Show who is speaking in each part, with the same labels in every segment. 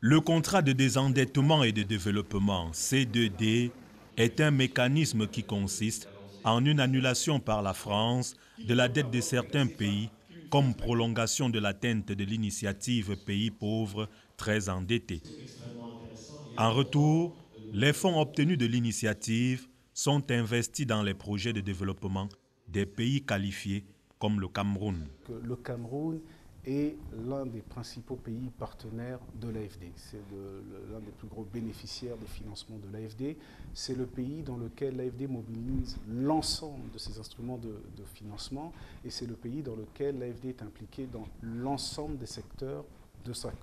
Speaker 1: Le contrat de désendettement et de développement, C2D, est un mécanisme qui consiste en une annulation par la France de la dette de certains pays comme prolongation de l'atteinte de l'initiative Pays pauvres très endettés. En retour, les fonds obtenus de l'initiative sont investis dans les projets de développement des pays qualifiés comme le Cameroun.
Speaker 2: Le Cameroun est l'un des principaux pays partenaires de l'AFD. C'est l'un des plus gros bénéficiaires des financements de l'AFD. C'est le pays dans lequel l'AFD mobilise l'ensemble de ses instruments de financement et c'est le pays dans lequel l'AFD est impliqué dans l'ensemble des secteurs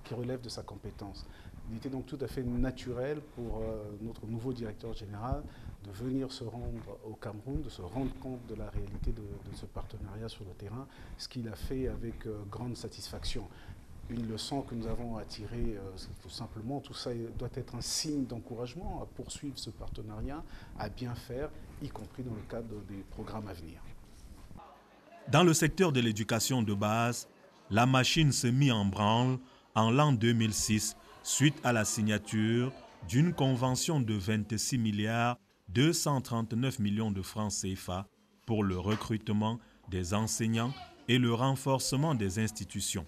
Speaker 2: qui relèvent de sa compétence. Il était donc tout à fait naturel pour notre nouveau directeur général de venir se rendre au Cameroun, de se rendre compte de la réalité de ce partenariat sur le terrain, ce qu'il a fait avec grande satisfaction. Une leçon que nous avons à tirer, c'est tout simplement, tout ça doit être un signe d'encouragement à poursuivre ce partenariat, à bien faire, y compris dans le cadre des programmes à venir.
Speaker 1: Dans le secteur de l'éducation de base, la machine se mit en branle en l'an 2006 suite à la signature d'une convention de 26 milliards 239 millions de francs CFA pour le recrutement des enseignants et le renforcement des institutions.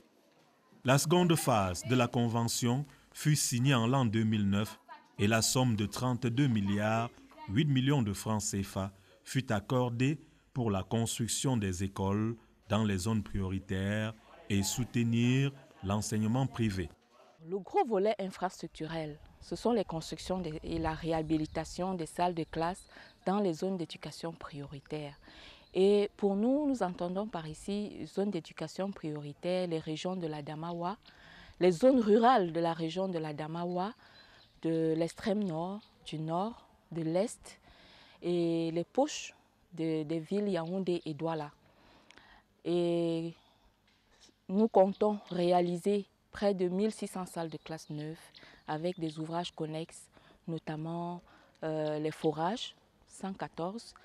Speaker 1: La seconde phase de la convention fut signée en l'an 2009 et la somme de 32 milliards 8 millions de francs CFA fut accordée pour la construction des écoles dans les zones prioritaires et soutenir l'enseignement privé.
Speaker 3: Le gros volet infrastructurel, ce sont les constructions et la réhabilitation des salles de classe dans les zones d'éducation prioritaire. Et pour nous, nous entendons par ici zones d'éducation prioritaire, les régions de la Damawa, les zones rurales de la région de la Damawa, de l'extrême nord, du nord, de l'est et les poches des villes Yaoundé et Douala. Et nous comptons réaliser près de 1600 salles de classe neuves avec des ouvrages connexes, notamment les forages, 114,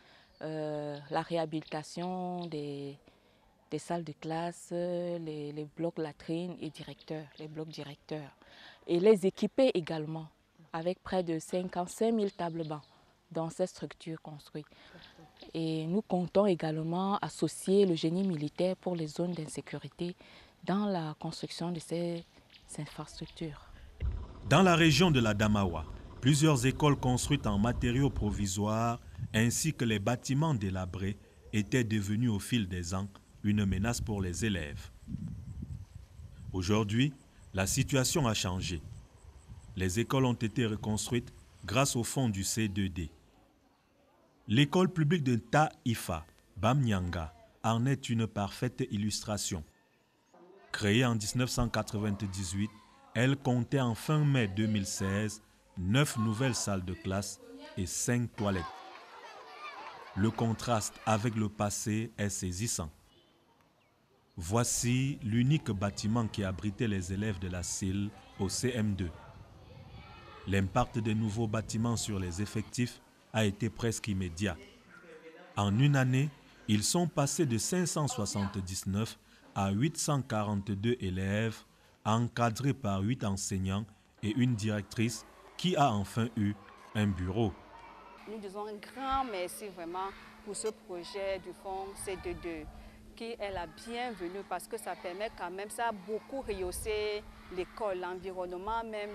Speaker 3: la réhabilitation des salles de classe, les blocs latrines et directeurs, les blocs directeurs. Et les équiper également avec près de 55 000 tables bancs dans ces structures construites. Et nous comptons également associer le génie militaire pour les zones d'insécurité dans la construction de ces infrastructures.
Speaker 1: Dans la région de la Damawa, plusieurs écoles construites en matériaux provisoires ainsi que les bâtiments délabrés étaient devenus au fil des ans une menace pour les élèves. Aujourd'hui, la situation a changé. Les écoles ont été reconstruites grâce au fonds du C2D. L'école publique de Taïfa, Bamnyanga, en est une parfaite illustration. Créée en 1998, elle comptait en fin mai 2016 9 nouvelles salles de classe et 5 toilettes. Le contraste avec le passé est saisissant. Voici l'unique bâtiment qui abritait les élèves de la CIL au CM2. L'impact des nouveaux bâtiments sur les effectifs a été presque immédiat. En une année, ils sont passés de 579 à 842 élèves, encadrés par 8 enseignants et une directrice qui a enfin eu un bureau.
Speaker 4: Nous disons un grand merci vraiment pour ce projet du fonds C2D qui est la bienvenue parce que ça permet quand même, ça a beaucoup rehaussé l'école, l'environnement même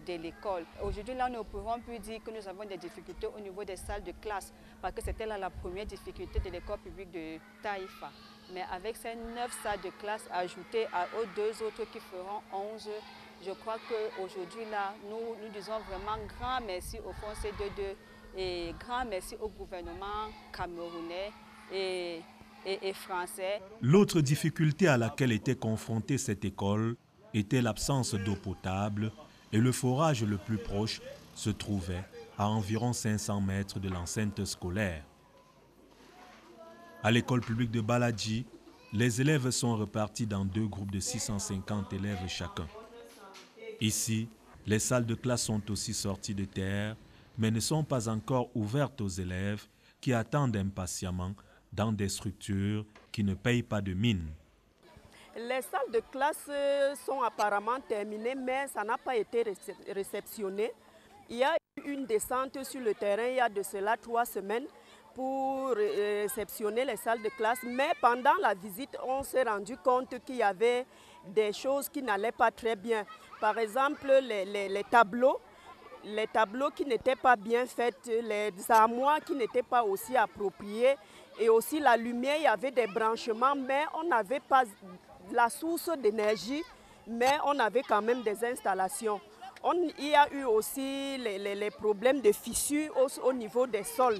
Speaker 4: de l'école. Aujourd'hui, là, nous ne pouvons plus dire que nous avons des difficultés au niveau des salles de classe parce que c'était là la première difficulté de l'école publique de Taïfa. Mais avec ces 9 salles de classe ajoutées aux 2 autres qui feront 11, je crois qu'aujourd'hui, là, nous disons vraiment grand merci au fonds C2D et grand merci au gouvernement camerounais et français.
Speaker 1: L'autre difficulté à laquelle était confrontée cette école était l'absence d'eau potable et le forage le plus proche se trouvait à environ 500 mètres de l'enceinte scolaire. À l'école publique de Baladji, les élèves sont repartis dans 2 groupes de 650 élèves chacun. Ici, les salles de classe sont aussi sorties de terre, mais ne sont pas encore ouvertes aux élèves qui attendent impatiemment dans des structures qui ne payent pas de mine.
Speaker 5: Les salles de classe sont apparemment terminées, mais ça n'a pas été réceptionné. Il y a eu une descente sur le terrain il y a de cela 3 semaines pour réceptionner les salles de classe. Mais pendant la visite, on s'est rendu compte qu'il y avait des choses qui n'allaient pas très bien. Par exemple, les tableaux qui n'étaient pas bien faits, les armoires qui n'étaient pas aussi appropriées. Et aussi la lumière, il y avait des branchements, mais on n'avait pas la source d'énergie, mais on avait quand même des installations. Il y a eu aussi les problèmes de fissures au niveau des sols.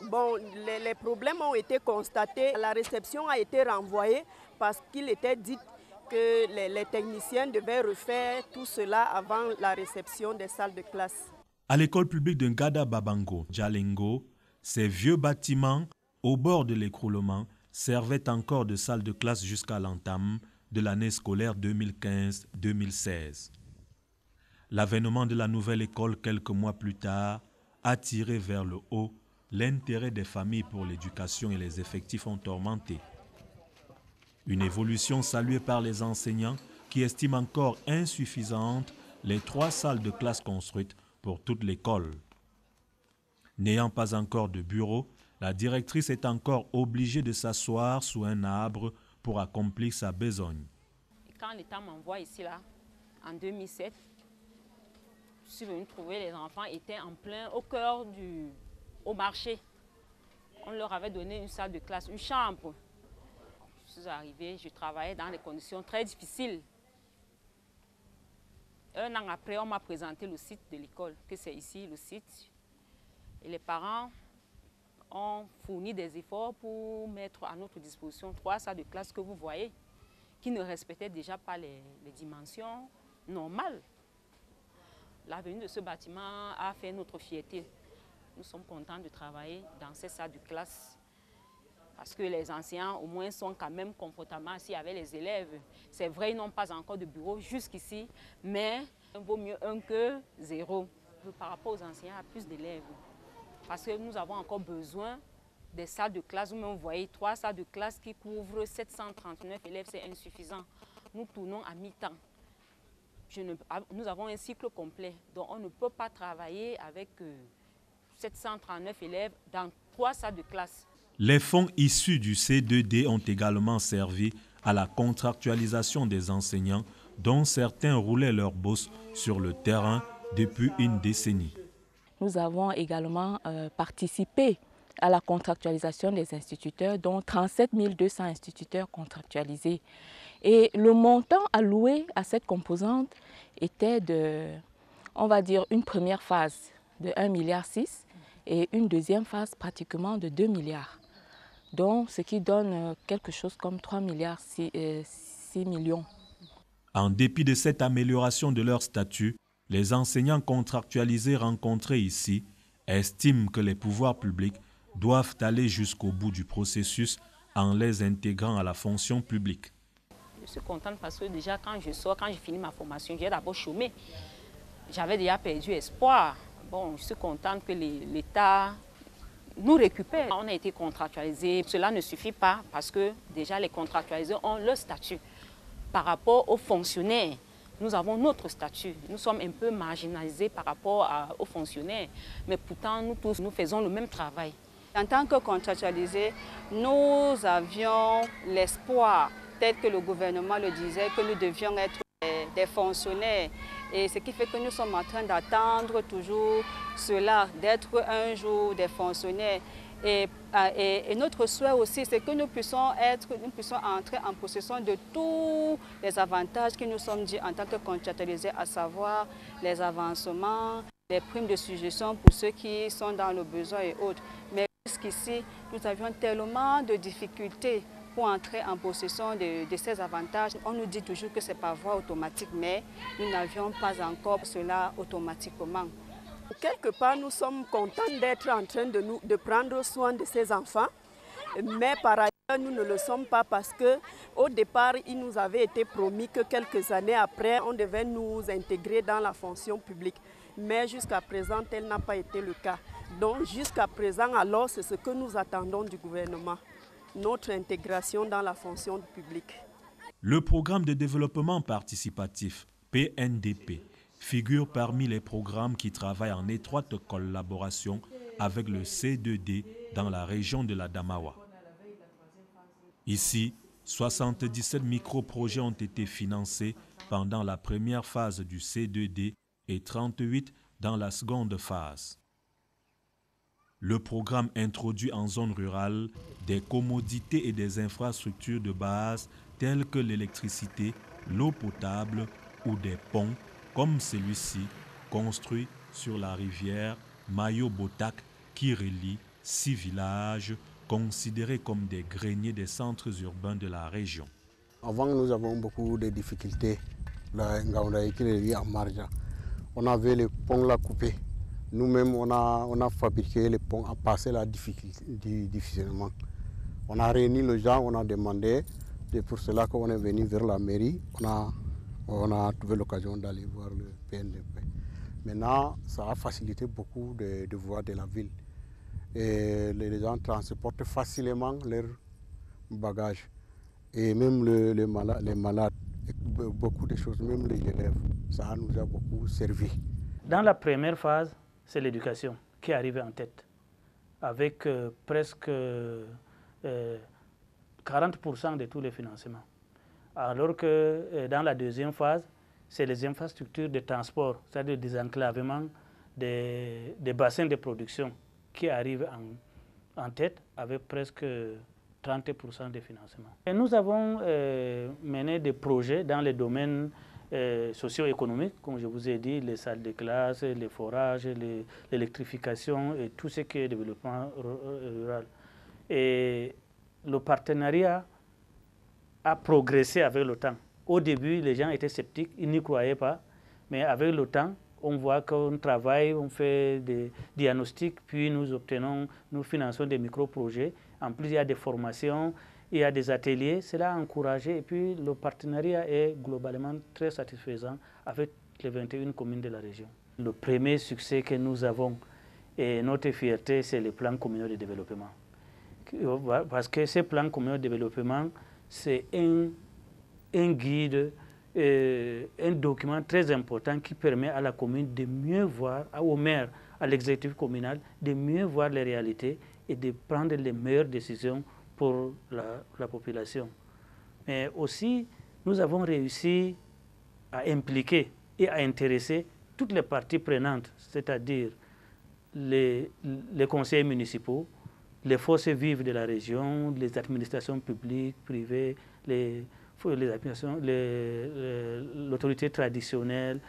Speaker 5: Bon, les problèmes ont été constatés. La réception a été renvoyée parce qu'il était dit que les techniciens devaient refaire tout cela avant la réception des salles de classe.
Speaker 1: À l'école publique de Ngada Babango, Jalingo, ces vieux bâtiments au bord de l'écroulement servaient encore de salle de classe jusqu'à l'entame de l'année scolaire 2015-2016. L'avènement de la nouvelle école quelques mois plus tard a tiré vers le haut l'intérêt des familles pour l'éducation et les effectifs ont augmenté. Une évolution saluée par les enseignants qui estiment encore insuffisantes les 3 salles de classe construites pour toute l'école. N'ayant pas encore de bureau, la directrice est encore obligée de s'asseoir sous un arbre pour accomplir sa besogne.
Speaker 6: Quand l'État m'envoie ici, là, en 2007, je suis venue trouver les enfants étaient en plein au cœur au marché. On leur avait donné une salle de classe, une chambre. Je suis arrivée, je travaillais dans des conditions très difficiles. 1 an après, on m'a présenté le site de l'école, que c'est ici le site. Et les parents ont fourni des efforts pour mettre à notre disposition 3 salles de classe que vous voyez, qui ne respectaient déjà pas les dimensions normales. La venue de ce bâtiment a fait notre fierté. Nous sommes contents de travailler dans ces salles de classe parce que les enseignants au moins sont quand même confortablement assis avec les élèves. C'est vrai, ils n'ont pas encore de bureau jusqu'ici, mais il vaut mieux 1 que 0. Par rapport aux enseignants, il y a plus d'élèves parce que nous avons encore besoin des salles de classe. Vous voyez, 3 salles de classe qui couvrent 739 élèves, c'est insuffisant. Nous tournons à mi-temps. Nous avons un cycle complet, donc on ne peut pas travailler avec 739 élèves dans 3 salles de classe.
Speaker 1: Les fonds issus du C2D ont également servi à la contractualisation des enseignants dont certains roulaient leur bosse sur le terrain depuis une décennie.
Speaker 3: Nous avons également participé à la contractualisation des instituteurs, dont 37 200 instituteurs contractualisés. Et le montant alloué à cette composante était de, on va dire, une première phase de 1,6 milliard et une deuxième phase pratiquement de 2 milliards. Donc, ce qui donne quelque chose comme 3,6 millions.
Speaker 1: En dépit de cette amélioration de leur statut, les enseignants contractualisés rencontrés ici estiment que les pouvoirs publics doivent aller jusqu'au bout du processus en les intégrant à la fonction publique.
Speaker 6: Je suis contente parce que déjà quand je finis ma formation, j'ai d'abord chômé. J'avais déjà perdu espoir. Bon, je suis contente que l'État nous récupère. On a été contractualisés. Cela ne suffit pas parce que déjà les contractualisés ont leur statut. Par rapport aux fonctionnaires, nous avons notre statut. Nous sommes un peu marginalisés par rapport aux fonctionnaires. Mais pourtant, nous tous, nous faisons le même travail.
Speaker 4: En tant que contractualisés, nous avions l'espoir, tel que le gouvernement le disait, que nous devions être des fonctionnaires. Et ce qui fait que nous sommes en train d'attendre toujours cela, d'être un jour des fonctionnaires. Et notre souhait aussi, c'est que nous puissions entrer en possession de tous les avantages qui nous sont dits en tant que contractualisés, à savoir les avancements, les primes de suggestion pour ceux qui sont dans le besoin et autres. Mais jusqu'ici, nous avions tellement de difficultés pour entrer en possession de ces avantages. On nous dit toujours que c'est par voie automatique, mais nous n'avions pas encore cela automatiquement.
Speaker 5: Quelque part, nous sommes contents d'être en train de prendre soin de ces enfants, mais par ailleurs, nous ne le sommes pas parce qu'au départ, il nous avait été promis que quelques années après, on devait nous intégrer dans la fonction publique. Mais jusqu'à présent, tel n'a pas été le cas. Donc jusqu'à présent, alors, c'est ce que nous attendons du gouvernement, notre intégration dans la fonction publique.
Speaker 1: Le programme de développement participatif, PNDP, figure parmi les programmes qui travaillent en étroite collaboration avec le C2D dans la région de l'Adamawa. Ici, 77 micro-projets ont été financés pendant la première phase du C2D et 38 dans la seconde phase. Le programme introduit en zone rurale des commodités et des infrastructures de base telles que l'électricité, l'eau potable ou des ponts comme celui-ci construit sur la rivière Mayo-Botak qui relie 6 villages considérés comme des greniers des centres urbains de la région.
Speaker 7: Avant, nous avons beaucoup de difficultés. On avait les ponts là coupés. Nous-mêmes, on a fabriqué les ponts à passer la difficulté difficilement. On a réuni les gens, on a demandé. C'est pour cela qu'on est venu vers la mairie. On a trouvé l'occasion d'aller voir le PNDP. Maintenant, ça a facilité beaucoup de voies de la ville. Et les gens transportent facilement leurs bagages. Et même les malades, beaucoup de choses, même les élèves. Ça nous a beaucoup servi.
Speaker 8: Dans la première phase, c'est l'éducation qui est arrivée en tête, avec presque 40% de tous les financements. Alors que dans la deuxième phase, c'est les infrastructures de transport, c'est-à-dire le désenclavement des bassins de production qui arrivent en tête avec presque 30% de financement. Et nous avons mené des projets dans les domaines socio-économiques, comme je vous ai dit, les salles de classe, les forages, l'électrification et tout ce qui est développement rural. Et le partenariat a progressé avec le temps. Au début, les gens étaient sceptiques, ils n'y croyaient pas, mais avec le temps, on voit qu'on travaille, on fait des diagnostics, puis nous finançons des micro-projets. En plus, il y a des formations, il y a des ateliers, cela a encouragé et puis le partenariat est globalement très satisfaisant avec les 21 communes de la région. Le premier succès que nous avons et notre fierté, c'est le plan communal de développement. Parce que ce plan communal de développement, c'est un guide, un document très important qui permet à la commune de mieux voir, au maire, à l'exécutif communal, de mieux voir les réalités et de prendre les meilleures décisions pour la population. Mais aussi, nous avons réussi à impliquer et à intéresser toutes les parties prenantes, c'est-à-dire les conseillers municipaux, les forces vives de la région, les administrations publiques, privées, l'autorité traditionnelle,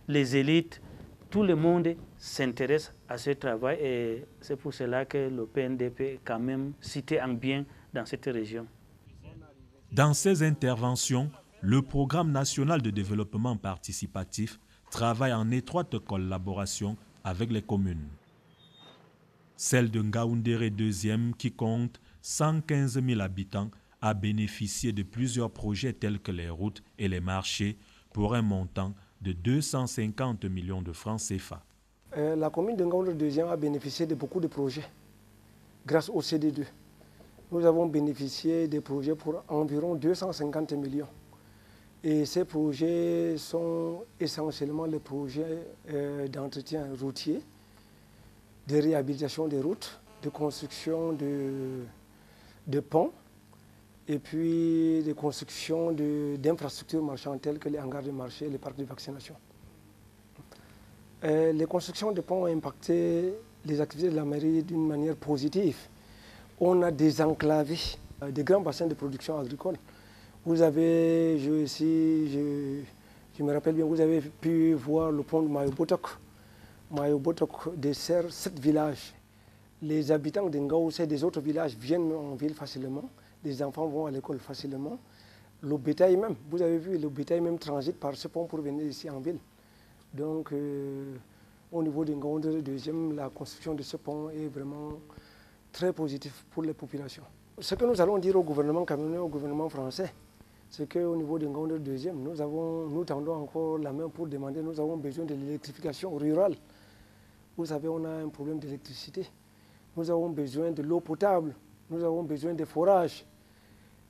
Speaker 8: les élites. Tout le monde s'intéresse à ce travail et c'est pour cela que le PNDP est quand même cité en bien dans cette région.
Speaker 1: Dans ces interventions, le Programme national de développement participatif travaille en étroite collaboration avec les communes. Celle de Ngaoundéré 2e, qui compte 115 000 habitants, a bénéficié de plusieurs projets tels que les routes et les marchés pour un montant de 250 millions de francs CFA.
Speaker 9: La commune de Ngaoundéré 2e a bénéficié de beaucoup de projets grâce au CD2. Nous avons bénéficié des projets pour environ 250 millions. Et ces projets sont essentiellement les projets d'entretien routier, de réhabilitation des routes, de construction de ponts et puis de construction d'infrastructures marchandes telles que les hangars de marché et les parcs de vaccination. Les constructions de ponts ont impacté les activités de la mairie d'une manière positive. On a désenclavé des grands bassins de production agricole. Vous avez, je me rappelle bien, vous avez pu voir le pont de Mayo-Botak. Mayo-Botak dessert 7 villages. Les habitants de Ngaoundéré et des autres villages viennent en ville facilement. Les enfants vont à l'école facilement. Le bétail même, vous avez vu, le bétail même transite par ce pont pour venir ici en ville. Donc, au niveau de Ngaoundéré 2e, la construction de ce pont est vraiment très positif pour les populations. Ce que nous allons dire au gouvernement camerounais, au gouvernement français, c'est qu'au niveau de Ngaoundéré 2e, nous tendons encore la main pour demander, nous avons besoin de l'électrification rurale. Vous savez, on a un problème d'électricité. Nous avons besoin de l'eau potable, nous avons besoin de forages.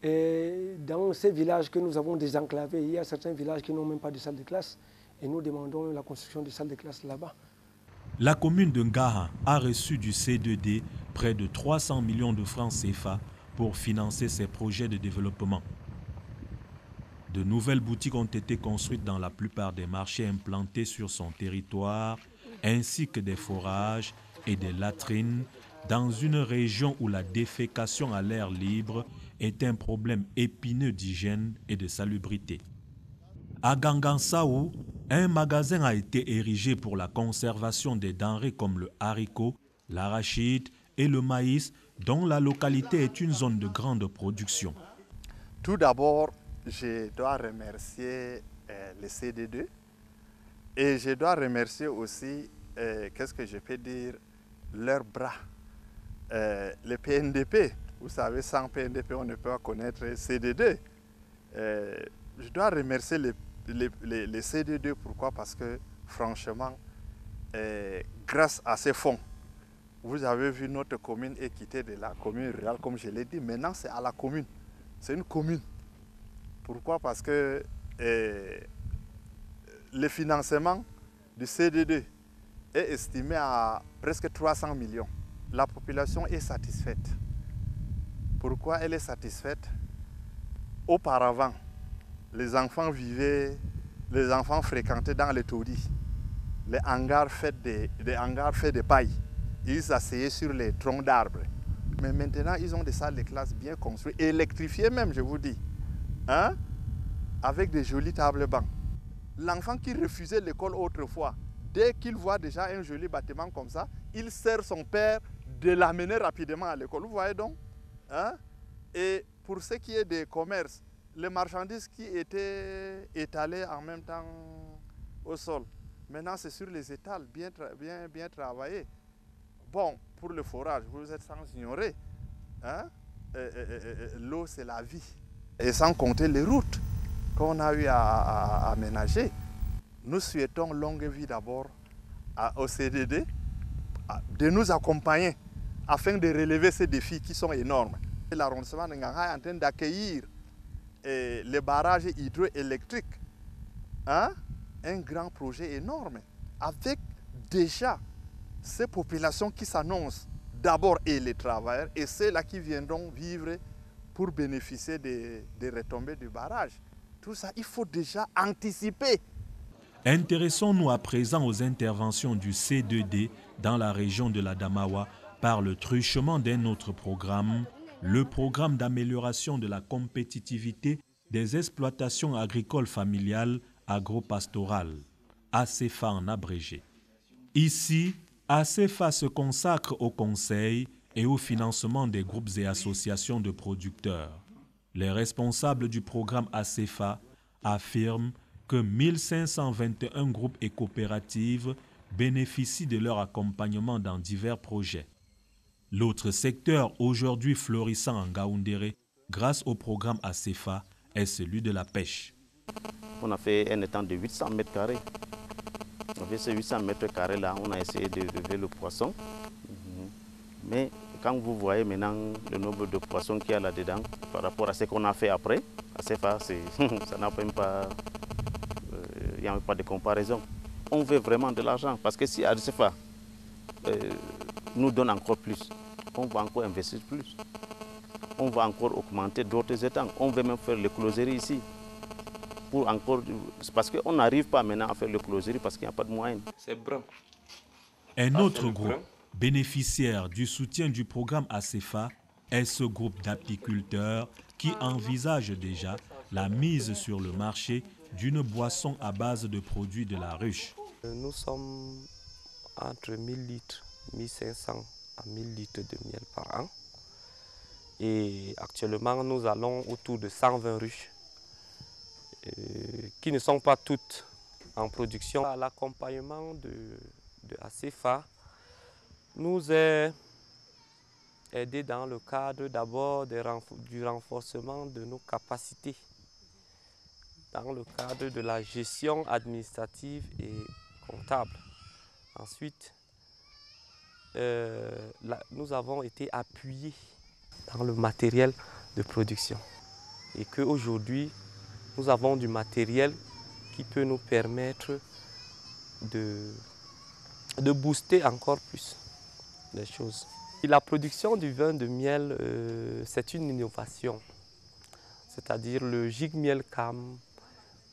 Speaker 9: Et dans ces villages que nous avons désenclavés, il y a certains villages qui n'ont même pas de salle de classe. Et nous demandons la construction de salles de classe là-bas.
Speaker 1: La commune de Ngaha a reçu du C2D près de 300 millions de francs CFA pour financer ses projets de développement. De nouvelles boutiques ont été construites dans la plupart des marchés implantés sur son territoire, ainsi que des forages et des latrines dans une région où la défécation à l'air libre est un problème épineux d'hygiène et de salubrité. À Gangansaou, un magasin a été érigé pour la conservation des denrées comme le haricot, l'arachide et le maïs, dont la localité est une zone de grande production.
Speaker 10: Tout d'abord, je dois remercier le CD2 et je dois remercier aussi, qu'est-ce que je peux dire, leurs bras. Le PNDP, vous savez, sans PNDP, on ne peut pas connaître CD2. Je dois remercier les CD2, pourquoi? Parce que franchement, grâce à ces fonds, vous avez vu notre commune est quittée de la commune rurale, comme je l'ai dit. Maintenant, c'est à la commune. C'est une commune. Pourquoi? Parce que le financement du CD2 est estimé à presque 300 millions. La population est satisfaite. Pourquoi elle est satisfaite? Auparavant, les enfants fréquentaient dans les taudis, les hangars faits de paille. Ils s'asseyaient sur les troncs d'arbres. Mais maintenant, ils ont des salles de classe bien construites, électrifiées même, je vous dis. Hein? Avec des jolies tables bancs. L'enfant qui refusait l'école autrefois, dès qu'il voit déjà un joli bâtiment comme ça, il sert son père de l'amener rapidement à l'école. Vous voyez donc? Hein? Et pour ce qui est des commerces, les marchandises qui étaient étalées en même temps au sol, maintenant c'est sur les étals, bien travaillés. Bon, pour le forage, vous êtes sans ignorer, hein? L'eau c'est la vie. Et sans compter les routes qu'on a eu à aménager. Nous souhaitons longue vie d'abord au CDD, de nous accompagner afin de relever ces défis qui sont énormes. L'arrondissement de Ngaha est en train d'accueillir les barrages hydroélectriques. Hein? Un grand projet énorme avec déjà ces populations qui s'annoncent d'abord et les travailleurs et ceux-là qui viendront vivre pour bénéficier des retombées du barrage. Tout ça, il faut déjà anticiper.
Speaker 1: Intéressons-nous à présent aux interventions du C2D dans la région de l'Adamawa par le truchement d'un autre programme, le programme d'amélioration de la compétitivité des exploitations agricoles familiales agro-pastorales, ACEFA en abrégé. Ici, ACEFA se consacre au conseil et au financement des groupes et associations de producteurs. Les responsables du programme ACEFA affirment que 1521 groupes et coopératives bénéficient de leur accompagnement dans divers projets. L'autre secteur aujourd'hui florissant en Ngaoundéré grâce au programme ACEFA est celui de la pêche.
Speaker 11: On a fait un étang de 800 mètres carrés. Avec ces 800 mètres carrés là, on a essayé de lever le poisson. Mais quand vous voyez maintenant le nombre de poissons qu'il y a là-dedans, par rapport à ce qu'on a fait après, ACEFA, ça n'a même pas... Il n'y a même pas de comparaison. On veut vraiment de l'argent parce que si ACEFA nous donne encore plus, on va encore investir plus. On va encore augmenter d'autres étangs. On veut même faire les closeries ici. Pour encore, parce qu'on n'arrive pas maintenant à faire le closerie parce qu'il n'y a pas de moyens.
Speaker 12: C'est brun.
Speaker 1: Un autre groupe bénéficiaire du soutien du programme ACEFA est ce groupe d'apiculteurs qui envisage déjà la mise sur le marché d'une boisson à base de produits de la ruche.
Speaker 12: Nous sommes entre 1000 litres, 1500 à 1000 litres de miel par an. Et actuellement, nous allons autour de 120 ruches qui ne sont pas toutes en production. L'accompagnement de ACEFA nous est aidé dans le cadre d'abord du renforcement de nos capacités, dans le cadre de la gestion administrative et comptable. Ensuite, nous avons été appuyés dans le matériel de production. et qu'aujourd'hui, nous avons du matériel qui peut nous permettre de booster encore plus les choses. Et la production du vin de miel, c'est une innovation. C'est-à-dire le GIG Miel Cam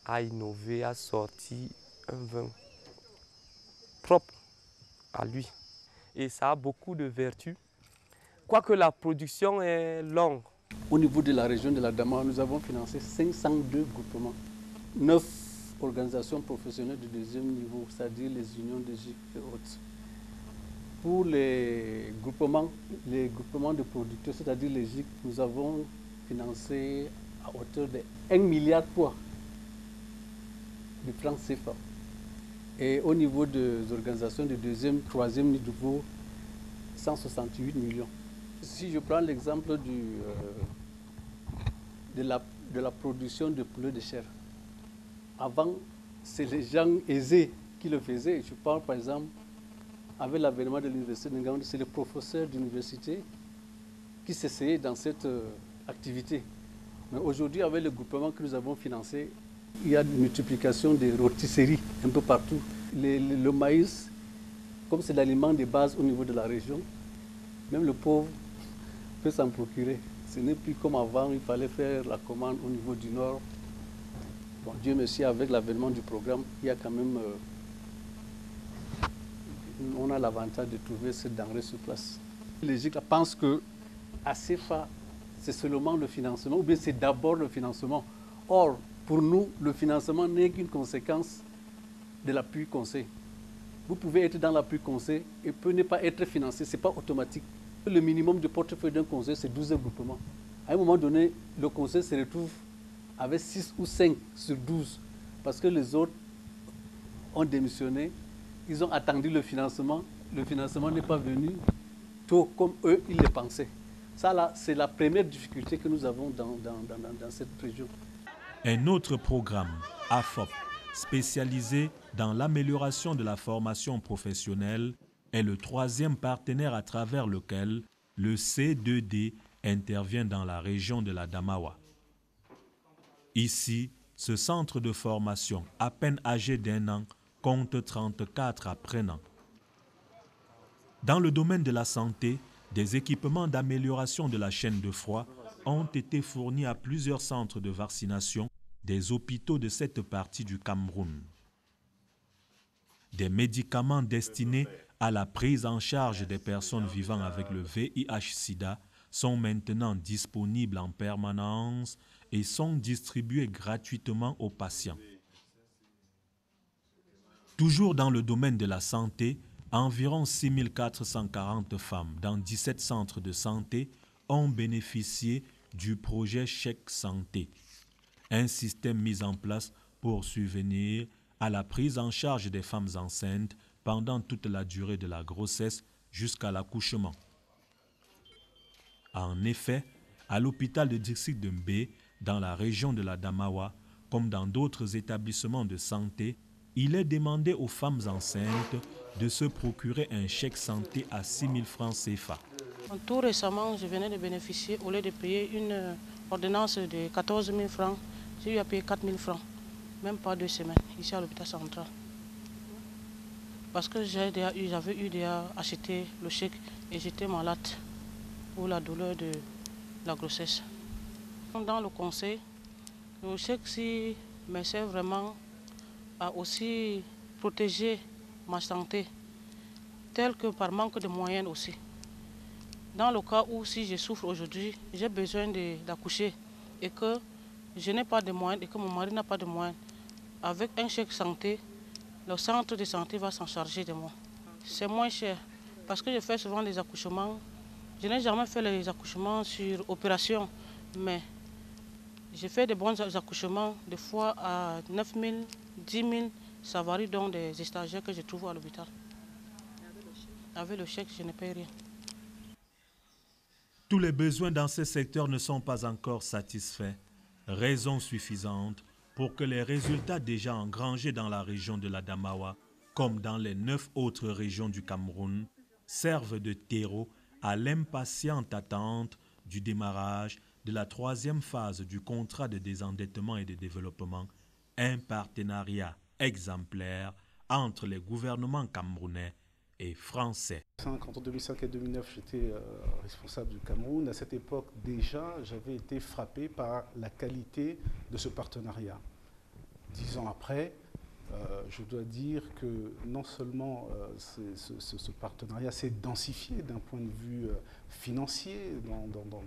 Speaker 12: a innové, a sorti un vin propre à lui. Et ça a beaucoup de vertus. Quoique la production est longue.
Speaker 13: Au niveau de la région de la Damawa, nous avons financé 502 groupements, 9 organisations professionnelles de deuxième niveau, c'est-à-dire les unions de GIG et autres. Pour les groupements de producteurs, c'est-à-dire les GIG, nous avons financé à hauteur de 1 milliard de francs CFA. Et au niveau des organisations de deuxième, troisième niveau, 168 millions. Si je prends l'exemple de la production de poulet de chair, avant, c'est les gens aisés qui le faisaient. Je parle par exemple, avec l'avènement de l'université de Ngaoundé, c'est les professeurs d'université qui s'essayaient dans cette activité. Mais aujourd'hui, avec le groupement que nous avons financé, il y a une multiplication des rôtisseries un peu partout. Le maïs, comme c'est l'aliment de base au niveau de la région, même le pauvre peut s'en procurer. Ce n'est plus comme avant, il fallait faire la commande au niveau du Nord. Bon, Dieu merci, avec l'avènement du programme, il y a quand même... on a l'avantage de trouver cette denrée sur place. Les GIG pensent que à CFA, c'est seulement le financement, ou bien c'est d'abord le financement. Or, pour nous, le financement n'est qu'une conséquence de l'appui conseil. Vous pouvez être dans l'appui conseil et peut ne pas être financé, ce n'est pas automatique. Le minimum de portefeuille d'un conseil, c'est 12 groupements. À un moment donné, le conseil se retrouve avec 6 ou 5 sur 12, parce que les autres ont démissionné, ils ont attendu le financement n'est pas venu tôt comme eux, ils le pensaient. Ça, là, c'est la première difficulté que nous avons dans cette région.
Speaker 1: Un autre programme, AFOP, spécialisé dans l'amélioration de la formation professionnelle, est le troisième partenaire à travers lequel le C2D intervient dans la région de la Damawa. Ici, ce centre de formation, à peine âgé d'1 an, compte 34 apprenants. Dans le domaine de la santé, des équipements d'amélioration de la chaîne de froid ont été fournis à plusieurs centres de vaccination des hôpitaux de cette partie du Cameroun. Des médicaments destinés à la prise en charge des personnes vivant avec le VIH-Sida sont maintenant disponibles en permanence et sont distribués gratuitement aux patients. Toujours dans le domaine de la santé, environ 6 440 femmes dans 17 centres de santé ont bénéficié du projet Chèque Santé, un système mis en place pour subvenir à la prise en charge des femmes enceintes pendant toute la durée de la grossesse jusqu'à l'accouchement. En effet, à l'hôpital de Dixit de Mbé, dans la région de la Damawa, comme dans d'autres établissements de santé, il est demandé aux femmes enceintes de se procurer un chèque santé à 6 000 francs CFA.
Speaker 14: Tout récemment, je venais de bénéficier, au lieu de payer une ordonnance de 14 000 francs, j'ai eu à payer 4 000 francs, même pas 2 semaines, ici à l'hôpital central. Parce que j'avais eu déjà acheté le chèque et j'étais malade pour la douleur de la grossesse. Dans le conseil, le chèque me sert vraiment à aussi protéger ma santé, tel que par manque de moyens aussi. Dans le cas où si je souffre aujourd'hui, j'ai besoin d'accoucher et que je n'ai pas de moyens et que mon mari n'a pas de moyens, avec un chèque santé, le centre de santé va s'en charger de moi. C'est moins cher parce que je fais souvent des accouchements. Je n'ai jamais fait les accouchements sur opération, mais j'ai fait de bons accouchements, des fois à 9 000, 10 000, ça varie donc des stagiaires que je trouve à l'hôpital. Avec le chèque, je ne paye rien.
Speaker 1: Tous les besoins dans ce secteur ne sont pas encore satisfaits. Raison suffisante pour que les résultats déjà engrangés dans la région de la Damawa, comme dans les 9 autres régions du Cameroun, servent de terreau à l'impatiente attente du démarrage de la troisième phase du contrat de désendettement et de développement, un partenariat exemplaire entre les gouvernements camerounais et français.
Speaker 2: Entre 2005 et 2009, j'étais responsable du Cameroun. À cette époque, déjà, j'avais été frappé par la qualité de ce partenariat. 10 ans après, je dois dire que non seulement ce partenariat s'est densifié d'un point de vue financier, dans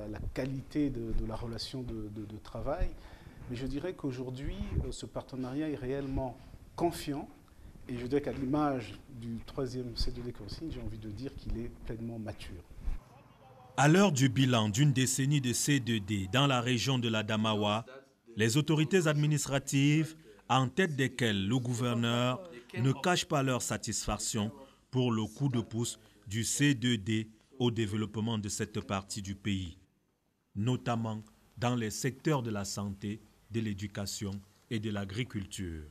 Speaker 2: la qualité de la relation de travail, mais je dirais qu'aujourd'hui, ce partenariat est réellement confiant. Et je dirais qu'à l'image du troisième C2D consigne, j'ai envie de dire qu'il est pleinement mature.
Speaker 1: À l'heure du bilan d'une décennie de C2D dans la région de la Damawa, les autorités administratives, en tête desquelles le gouverneur, ne cachent pas leur satisfaction pour le coup de pouce du C2D au développement de cette partie du pays, notamment dans les secteurs de la santé, de l'éducation et de l'agriculture.